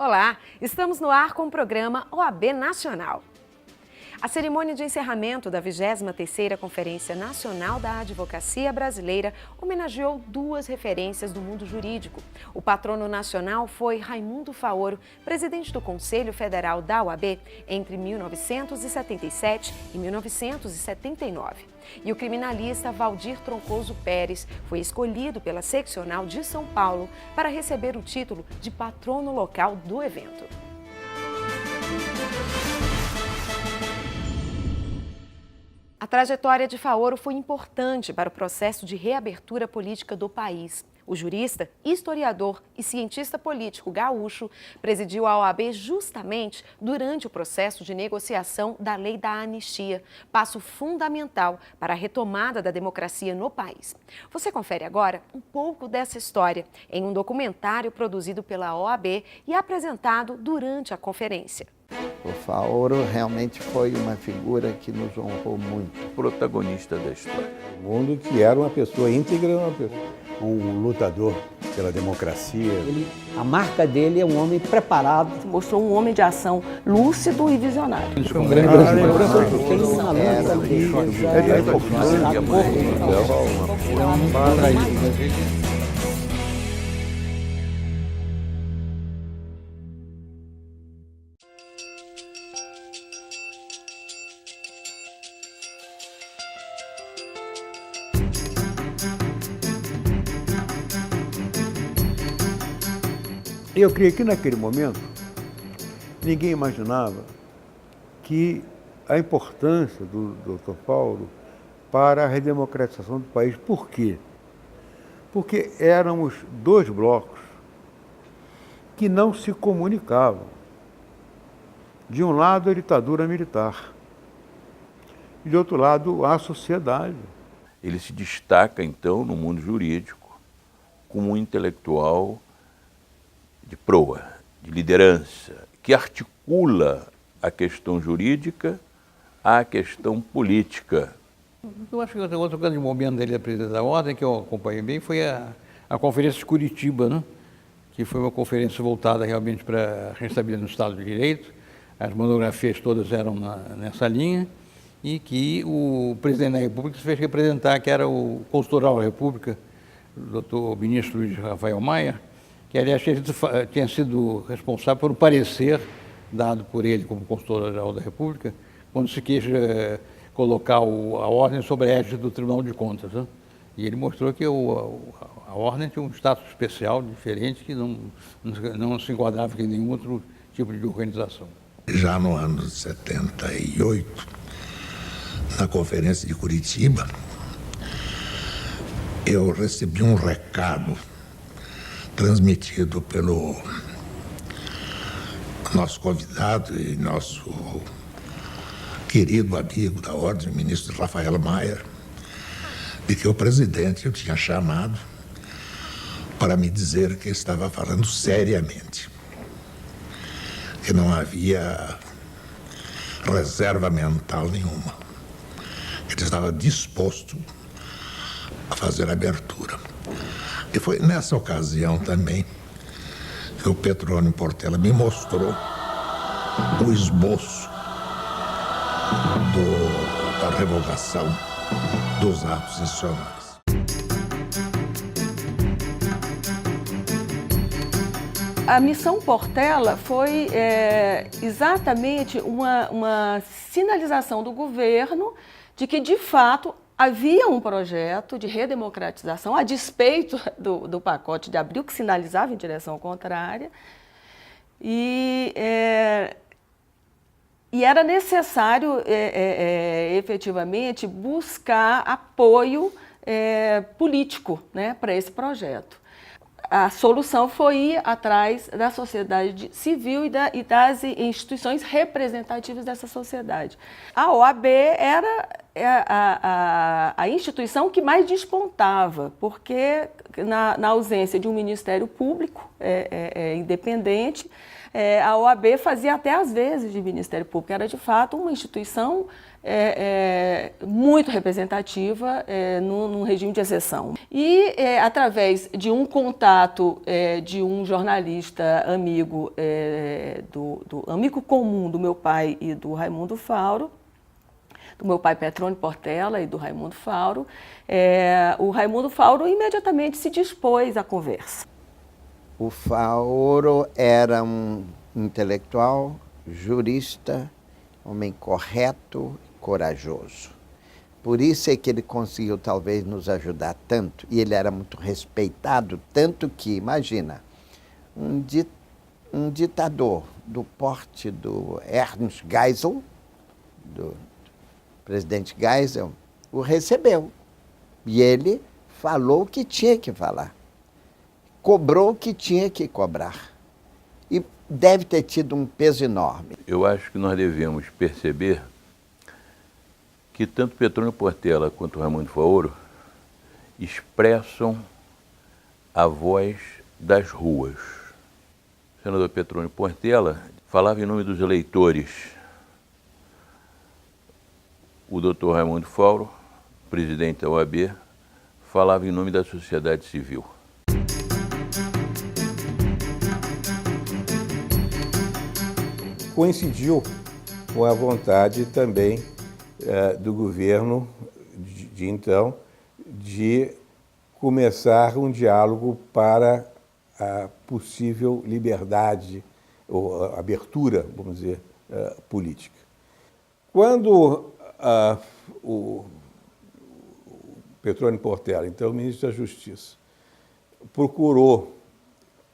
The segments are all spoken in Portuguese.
Olá, estamos no ar com o programa OAB Nacional. A cerimônia de encerramento da 23ª Conferência Nacional da Advocacia Brasileira homenageou duas referências do mundo jurídico. O patrono nacional foi Raimundo Faoro, presidente do Conselho Federal da OAB entre 1977 e 1979. E o criminalista Valdir Troncoso Pérez foi escolhido pela Seccional de São Paulo para receber o título de patrono local do evento. A trajetória de Faoro foi importante para o processo de reabertura política do país. O jurista, historiador e cientista político gaúcho presidiu a OAB justamente durante o processo de negociação da Lei da Anistia, passo fundamental para a retomada da democracia no país. Você confere agora um pouco dessa história em um documentário produzido pela OAB e apresentado durante a conferência. O Faoro realmente foi uma figura que nos honrou muito. Protagonista da história. O mundo que era uma pessoa íntegra, um lutador pela democracia. A marca dele é um homem preparado. Mostrou um homem de ação lúcido e visionário. Foi um grande Eu creio que naquele momento ninguém imaginava que a importância do Dr. Faoro para a redemocratização do país. Por quê? Porque éramos dois blocos que não se comunicavam. De um lado, a ditadura militar. E de outro lado, a sociedade. Ele se destaca, então, no mundo jurídico como um intelectual de proa, de liderança, que articula a questão jurídica à questão política. Eu acho que outro grande momento dele, a presidência da Ordem, que eu acompanhei bem, foi a Conferência de Curitiba, né? Que foi uma conferência voltada realmente para restabelecer no Estado de Direito. As monografias todas eram nessa linha, e que o presidente da República se fez representar, que era o consultor-geral da República, o doutor ministro Luiz Rafael Maia, que, aliás, tinha sido responsável por um parecer dado por ele como consultor-geral da República, quando se quis colocar a ordem sobre a égide do Tribunal de Contas, né? E ele mostrou que a ordem tinha um status especial, diferente, que não se enquadrava em nenhum outro tipo de organização. Já no ano de 78, na Conferência de Curitiba, eu recebi um recado transmitido pelo nosso convidado e nosso querido amigo da Ordem, o ministro Rafael Maia, de que o presidente o tinha chamado para me dizer que estava falando seriamente, que não havia reserva mental nenhuma, que ele estava disposto a fazer a abertura. E foi nessa ocasião também que o Petrônio Portela me mostrou o esboço da revogação dos atos institucionais. A missão Portela foi exatamente uma sinalização do governo de que, de fato, havia um projeto de redemocratização, a despeito do pacote de abril, que sinalizava em direção contrária, e era necessário, efetivamente, buscar apoio político, né, para esse projeto. A solução foi ir atrás da sociedade civil e das instituições representativas dessa sociedade. A OAB era a instituição que mais despontava, porque na ausência de um Ministério Público independente, a OAB fazia até às vezes de Ministério Público. Era de fato uma instituição muito representativa num regime de exceção. E, através de um contato de um jornalista amigo, do amigo comum do meu pai e do Raimundo Fauro, do meu pai Petrônio Portela e do Raimundo Fauro, o Raimundo Fauro imediatamente se dispôs à conversa. O Fauro era um intelectual, jurista, homem correto, corajoso. Por isso é que ele conseguiu talvez nos ajudar tanto, e ele era muito respeitado, tanto que, imagina, um ditador do porte do Ernst Geisel, do presidente Geisel, o recebeu. E ele falou o que tinha que falar, cobrou o que tinha que cobrar. E deve ter tido um peso enorme. Eu acho que nós devemos perceber que tanto Petrônio Portela quanto Raimundo Faoro expressam a voz das ruas. O senador Petrônio Portela falava em nome dos eleitores. O doutor Raimundo Fauro, presidente da OAB, falava em nome da sociedade civil. Coincidiu com a vontade também do governo de então de começar um diálogo para a possível liberdade ou abertura, vamos dizer, política. Quando o Petrônio Portela, então ministro da Justiça, procurou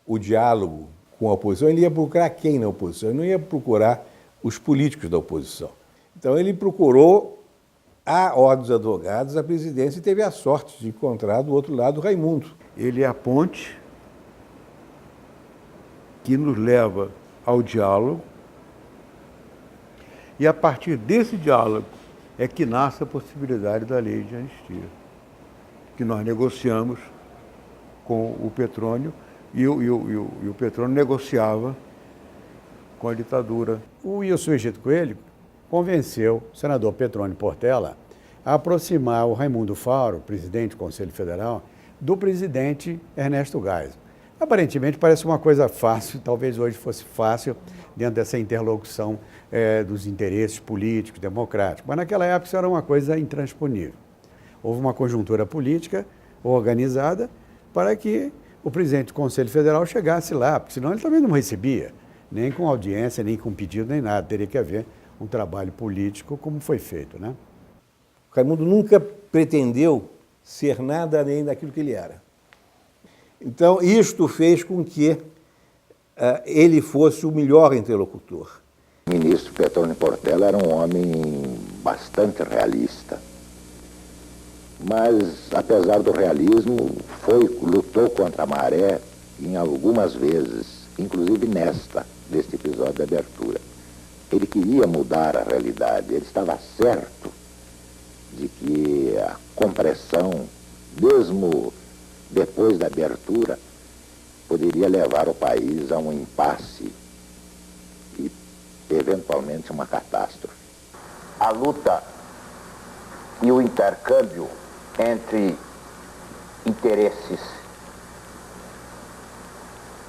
o diálogo com a oposição, ele ia procurar quem na oposição? Ele não ia procurar os políticos da oposição. Então ele procurou a ordem dos advogados, a presidência, e teve a sorte de encontrar do outro lado o Raimundo. Ele é a ponte que nos leva ao diálogo, e a partir desse diálogo é que nasce a possibilidade da lei de anistia, que nós negociamos com o Petrônio, e o Petrônio negociava com a ditadura. O Wilson Egito Coelho convenceu o senador Petrônio Portela a aproximar o Raimundo Fauro, presidente do Conselho Federal, do presidente Ernesto Geisel. Aparentemente parece uma coisa fácil, talvez hoje fosse fácil, dentro dessa interlocução dos interesses políticos, democráticos, mas naquela época isso era uma coisa intransponível. Houve uma conjuntura política organizada para que o presidente do Conselho Federal chegasse lá, porque senão ele também não recebia, nem com audiência, nem com pedido, nem nada. Teria que haver um trabalho político como foi feito, né? O Raimundo nunca pretendeu ser nada além daquilo que ele era. Então, isto fez com que ele fosse o melhor interlocutor. O ministro Petrônio Portela era um homem bastante realista, mas, apesar do realismo, lutou contra a maré em algumas vezes, inclusive neste episódio da abertura. Ele queria mudar a realidade, ele estava certo de que a compressão, mesmo depois da abertura, poderia levar o país a um impasse e, eventualmente, uma catástrofe. A luta e o intercâmbio entre interesses,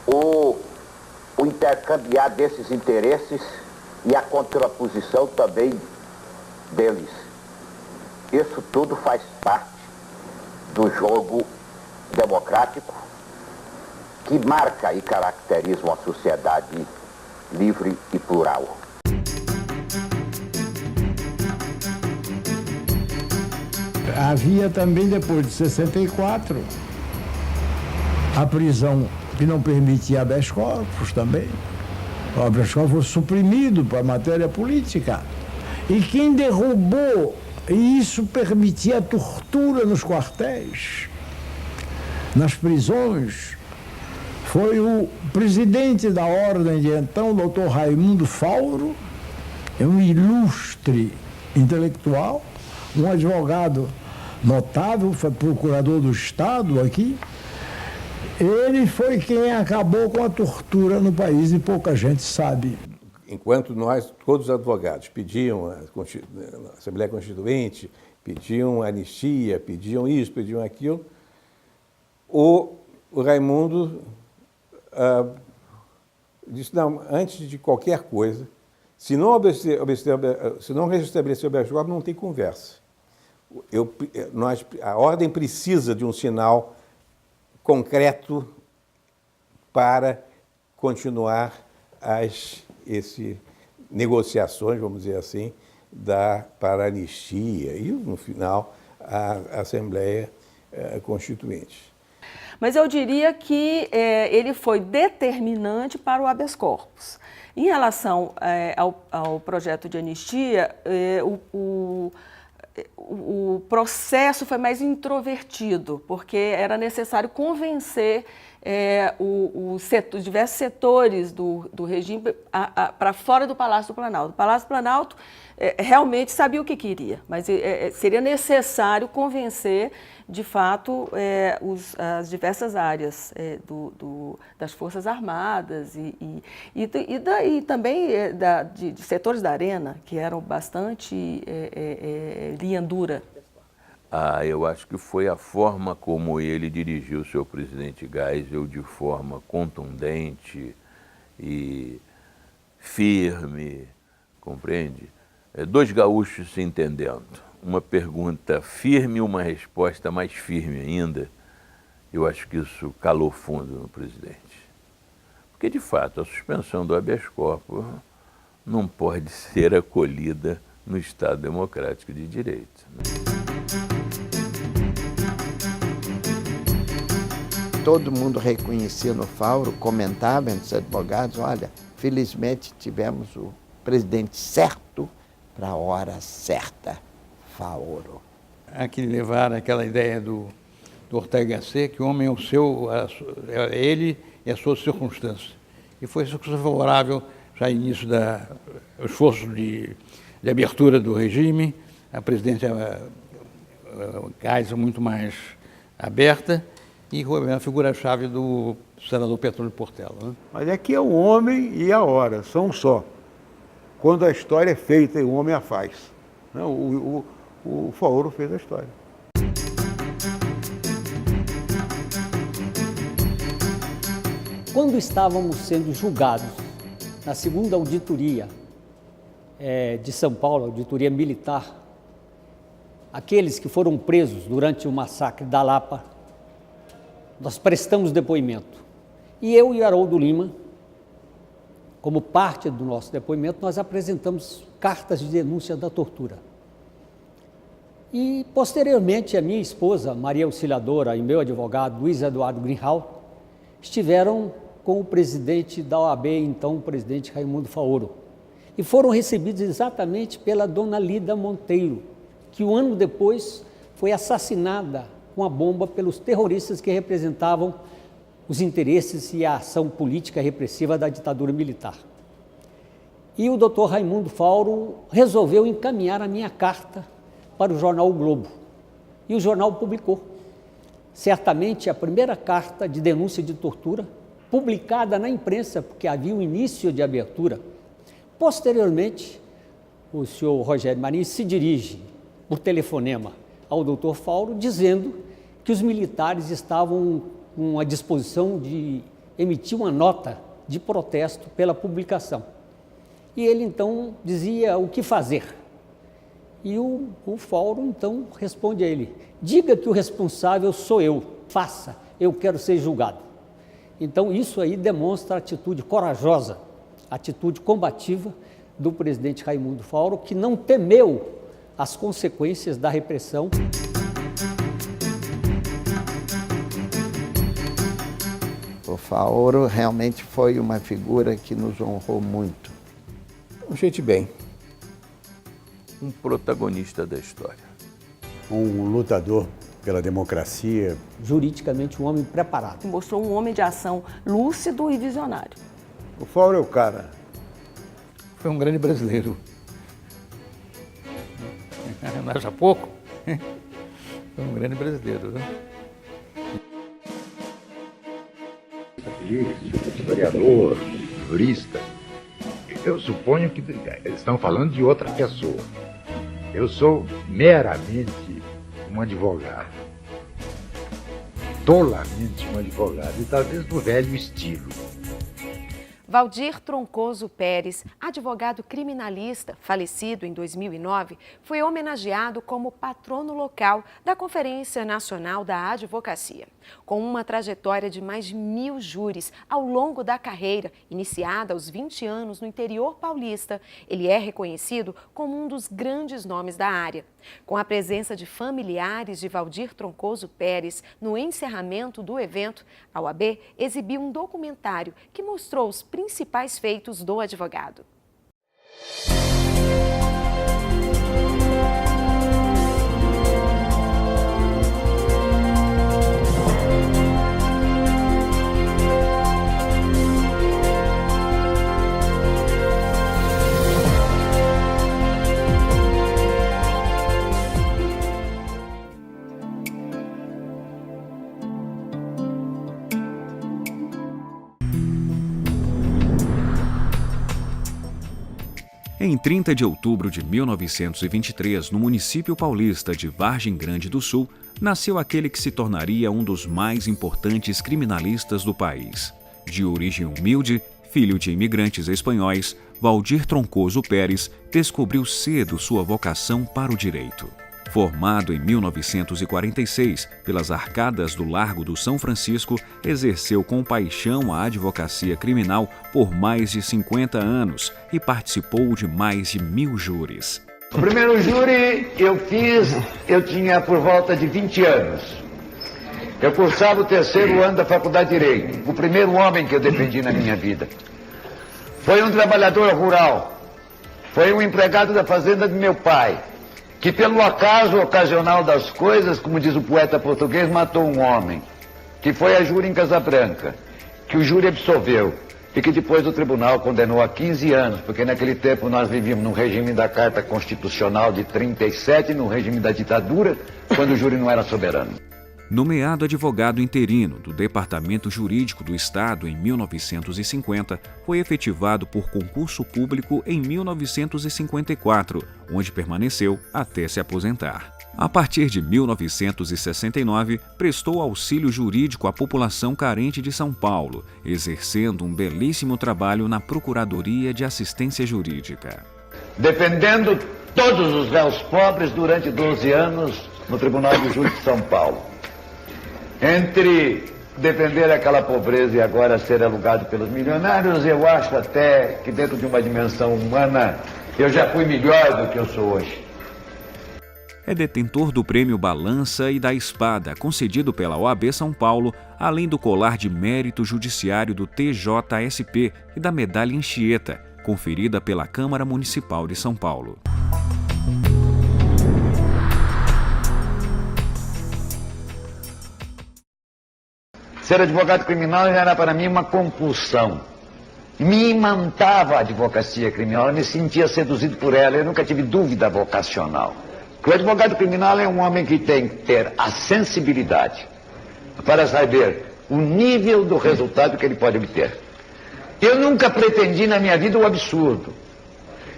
o intercambiar desses interesses e a contraposição também deles. Isso tudo faz parte do jogo democrático que marca e caracteriza uma sociedade livre e plural. Havia também, depois de 64, a prisão que não permitia habeas corpus também. O habeas corpus foi suprimido para a matéria política. E quem derrubou, e isso permitia a tortura nos quartéis, nas prisões, foi o presidente da ordem de então, o doutor Raimundo Fauro, um ilustre intelectual, um advogado notável, foi procurador do Estado aqui. Ele foi quem acabou com a tortura no país e pouca gente sabe. enquanto nós, todos os advogados, pediam a Assembleia Constituinte, pediam anistia, pediam isso, pediam aquilo, o Raimundo disse, não, antes de qualquer coisa, se não restabelecer o habeas corpus, não tem conversa. A ordem precisa de um sinal concreto para continuar as negociações, vamos dizer assim, para a anistia e, no final, a Assembleia Constituinte. Mas eu diria que ele foi determinante para o habeas corpus. Em relação ao projeto de anistia, o processo foi mais introvertido, porque era necessário convencer os diversos setores do regime para fora do Palácio do Planalto. O Palácio do Planalto realmente sabia o que queria, mas seria necessário convencer, de fato, as diversas áreas das Forças Armadas e também de setores da Arena, que eram bastante linha dura. Eu acho que foi a forma como ele dirigiu o seu presidente Geisel, de forma contundente e firme, compreende? Dois gaúchos se entendendo, uma pergunta firme e uma resposta mais firme ainda. Eu acho que isso calou fundo no presidente. Porque, de fato, a suspensão do habeas corpus não pode ser acolhida no Estado Democrático de Direito. Todo mundo reconhecia no Fauro, comentava entre os advogados, olha, felizmente tivemos o presidente certo para a hora certa, Fauro. Aqui levar aquela ideia do Ortega C, que o homem é ele e a sua circunstância. E foi isso que foi favorável já no início do esforço de abertura do regime, a presidência Geisel muito mais aberta, e a figura-chave do senador Petrônio Portela. Né? Mas aqui é o homem e a hora, são um só. Quando a história é feita e o homem a faz. O Fauro fez a história. Quando estávamos sendo julgados na segunda auditoria de São Paulo, auditoria militar, aqueles que foram presos durante o massacre da Lapa, nós prestamos depoimento. E eu e Haroldo Lima, como parte do nosso depoimento, nós apresentamos cartas de denúncia da tortura. E, posteriormente, a minha esposa, Maria Auxiliadora, e meu advogado, Luiz Eduardo Greenhal, estiveram com o presidente da OAB, então o presidente Raimundo Faoro, e foram recebidos exatamente pela dona Lida Monteiro, que um ano depois foi assassinada com a bomba pelos terroristas que representavam os interesses e a ação política repressiva da ditadura militar. E o doutor Raimundo Fauro resolveu encaminhar a minha carta para o jornal O Globo. E o jornal publicou. Certamente a primeira carta de denúncia de tortura publicada na imprensa, porque havia um início de abertura. Posteriormente, o senhor Rogério Marinho se dirige por telefonema ao doutor Fauro, dizendo que os militares estavam com a disposição de emitir uma nota de protesto pela publicação. E ele, então, dizia o que fazer. E o Fauro, então, responde a ele, diga que o responsável sou eu, faça, eu quero ser julgado. Então, isso aí demonstra a atitude corajosa, a atitude combativa do presidente Raimundo Fauro, que não temeu as consequências da repressão. O Faoro realmente foi uma figura que nos honrou muito. Gente bem. Um protagonista da história. Um lutador pela democracia. Juridicamente um homem preparado. Mostrou um homem de ação lúcido e visionário. O Fauro é o cara. Foi um grande brasileiro. Não acha pouco? Foi um grande brasileiro, né? Historiador, jurista, Eu suponho que estão falando de outra pessoa. Eu sou meramente um advogado. Tolamente um advogado, e talvez do velho estilo. Valdir Troncoso Pérez, advogado criminalista, falecido em 2009, foi homenageado como patrono local da Conferência Nacional da Advocacia. Com uma trajetória de mais de 1000 júris ao longo da carreira, iniciada aos 20 anos no interior paulista, ele é reconhecido como um dos grandes nomes da área. Com a presença de familiares de Valdir Troncoso Pérez no encerramento do evento, a OAB exibiu um documentário que mostrou os principais feitos do advogado. Em 30 de outubro de 1923, no município paulista de Vargem Grande do Sul, nasceu aquele que se tornaria um dos mais importantes criminalistas do país. De origem humilde, filho de imigrantes espanhóis, Valdir Troncoso Pérez descobriu cedo sua vocação para o direito. Formado em 1946 pelas arcadas do Largo do São Francisco, exerceu com paixão a advocacia criminal por mais de 50 anos e participou de mais de 1000 júris. O primeiro júri eu tinha por volta de 20 anos. Eu cursava o 3º ano da Faculdade de Direito, o primeiro homem que eu defendi na minha vida. Foi um trabalhador rural, foi um empregado da fazenda de meu pai, que pelo acaso ocasional das coisas, como diz o poeta português, matou um homem, que foi a júri em Casabranca, que o júri absolveu e que depois o tribunal condenou a 15 anos, porque naquele tempo nós vivíamos no regime da Carta Constitucional de 37, no regime da ditadura, quando o júri não era soberano. Nomeado advogado interino do Departamento Jurídico do Estado em 1950, foi efetivado por concurso público em 1954, onde permaneceu até se aposentar. A partir de 1969, prestou auxílio jurídico à população carente de São Paulo, exercendo um belíssimo trabalho na Procuradoria de Assistência Jurídica. Defendendo todos os réus pobres durante 12 anos no Tribunal de Júri de São Paulo. Entre defender aquela pobreza e agora ser alugado pelos milionários, eu acho até que dentro de uma dimensão humana eu já fui melhor do que eu sou hoje. É detentor do Prêmio Balança e da Espada, concedido pela OAB São Paulo, além do colar de mérito judiciário do TJSP e da medalha Anchieta, conferida pela Câmara Municipal de São Paulo. Ser advogado criminal era para mim uma compulsão. Me imantava a advocacia criminal, eu me sentia seduzido por ela, eu nunca tive dúvida vocacional. O advogado criminal é um homem que tem que ter a sensibilidade para saber o nível do resultado que ele pode obter. Eu nunca pretendi na minha vida o absurdo.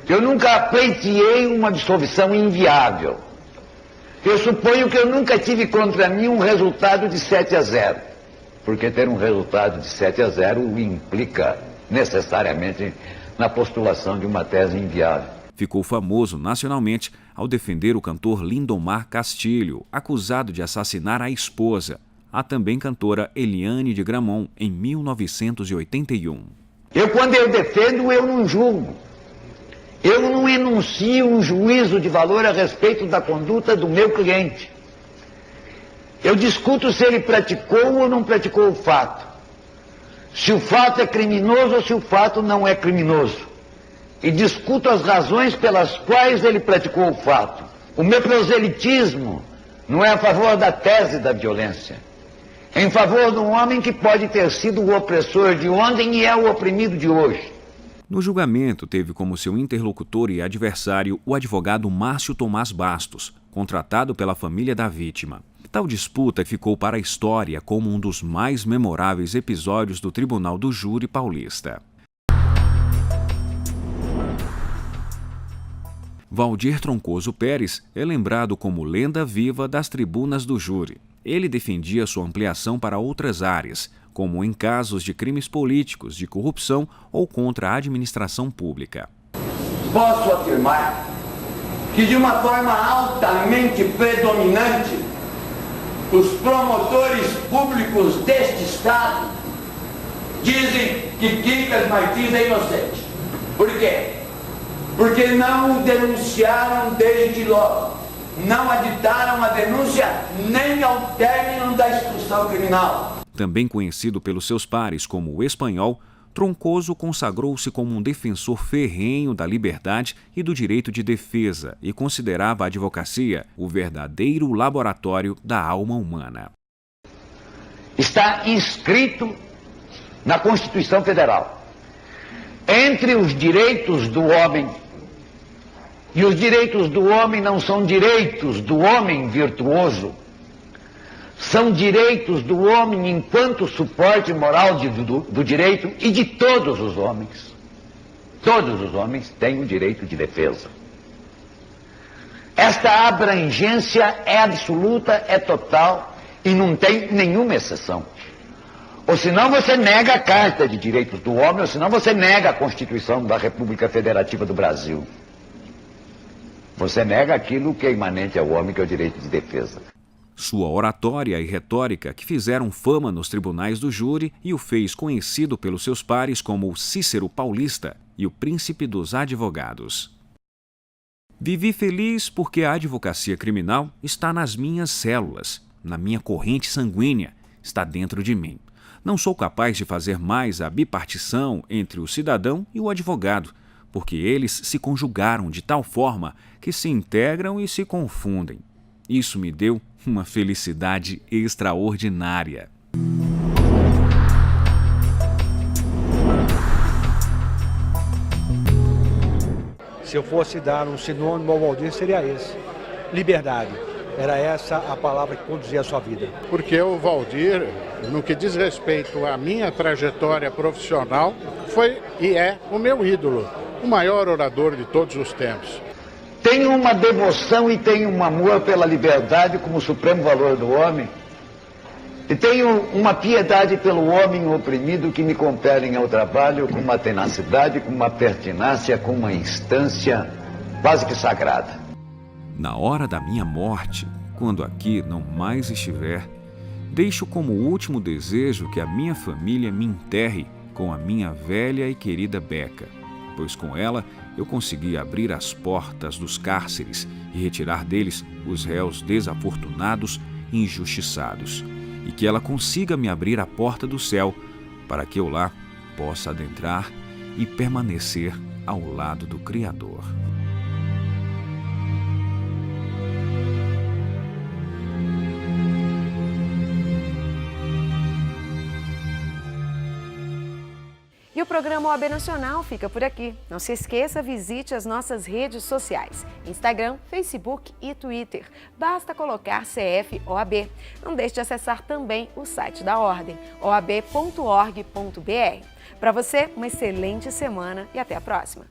Eu nunca pleiteei uma absolvição inviável. Eu suponho que eu nunca tive contra mim um resultado de 7-0. Porque ter um resultado de 7-0 implica necessariamente na postulação de uma tese inviável. Ficou famoso nacionalmente ao defender o cantor Lindomar Castilho, acusado de assassinar a esposa, a também cantora Eliane de Gramont, em 1981. Quando eu defendo, eu não julgo. Eu não enuncio um juízo de valor a respeito da conduta do meu cliente. Eu discuto se ele praticou ou não praticou o fato. Se o fato é criminoso ou se o fato não é criminoso. E discuto as razões pelas quais ele praticou o fato. O meu proselitismo não é a favor da tese da violência. É em favor de um homem que pode ter sido o opressor de ontem e é o oprimido de hoje. No julgamento, teve como seu interlocutor e adversário o advogado Márcio Tomás Bastos, contratado pela família da vítima. Tal disputa ficou para a história como um dos mais memoráveis episódios do Tribunal do Júri Paulista. Valdir Troncoso Pérez é lembrado como lenda viva das tribunas do júri. Ele defendia sua ampliação para outras áreas, como em casos de crimes políticos, de corrupção ou contra a administração pública. Posso afirmar que, de uma forma altamente predominante, os promotores públicos deste Estado dizem que Quincas Martins é inocente. Por quê? Porque não o denunciaram desde logo. Não aditaram a denúncia nem ao término da instrução criminal. Também conhecido pelos seus pares como o Espanhol, Troncoso consagrou-se como um defensor ferrenho da liberdade e do direito de defesa e considerava a advocacia o verdadeiro laboratório da alma humana. Está inscrito na Constituição Federal. Entre os direitos do homem, e os direitos do homem não são direitos do homem virtuoso, são direitos do homem enquanto suporte moral do direito e de todos os homens. Todos os homens têm o direito de defesa. Esta abrangência é absoluta, é total e não tem nenhuma exceção. Ou senão você nega a Carta de Direitos do Homem, ou senão você nega a Constituição da República Federativa do Brasil. Você nega aquilo que é imanente ao homem, que é o direito de defesa. Sua oratória e retórica que fizeram fama nos tribunais do júri e o fez conhecido pelos seus pares como o Cícero Paulista e o Príncipe dos Advogados. Vivi feliz porque a advocacia criminal está nas minhas células, na minha corrente sanguínea, está dentro de mim. Não sou capaz de fazer mais a bipartição entre o cidadão e o advogado, porque eles se conjugaram de tal forma que se integram e se confundem. Isso me deu uma felicidade extraordinária. Se eu fosse dar um sinônimo ao Valdir, seria esse: liberdade. Era essa a palavra que conduzia a sua vida. Porque o Valdir, no que diz respeito à minha trajetória profissional, foi e é o meu ídolo, o maior orador de todos os tempos. Tenho uma devoção e tenho um amor pela liberdade como supremo valor do homem. E tenho uma piedade pelo homem oprimido que me compelem ao trabalho com uma tenacidade, com uma pertinácia, com uma instância quase que sagrada. Na hora da minha morte, quando aqui não mais estiver, deixo como último desejo que a minha família me enterre com a minha velha e querida Beca, pois com ela eu consegui abrir as portas dos cárceres e retirar deles os réus desafortunados e injustiçados, e que ela consiga me abrir a porta do céu, para que eu lá possa adentrar e permanecer ao lado do Criador. E o programa OAB Nacional fica por aqui. Não se esqueça, visite as nossas redes sociais: Instagram, Facebook e Twitter. Basta colocar CF OAB. Não deixe de acessar também o site da Ordem, oab.org.br. Para você, uma excelente semana e até a próxima.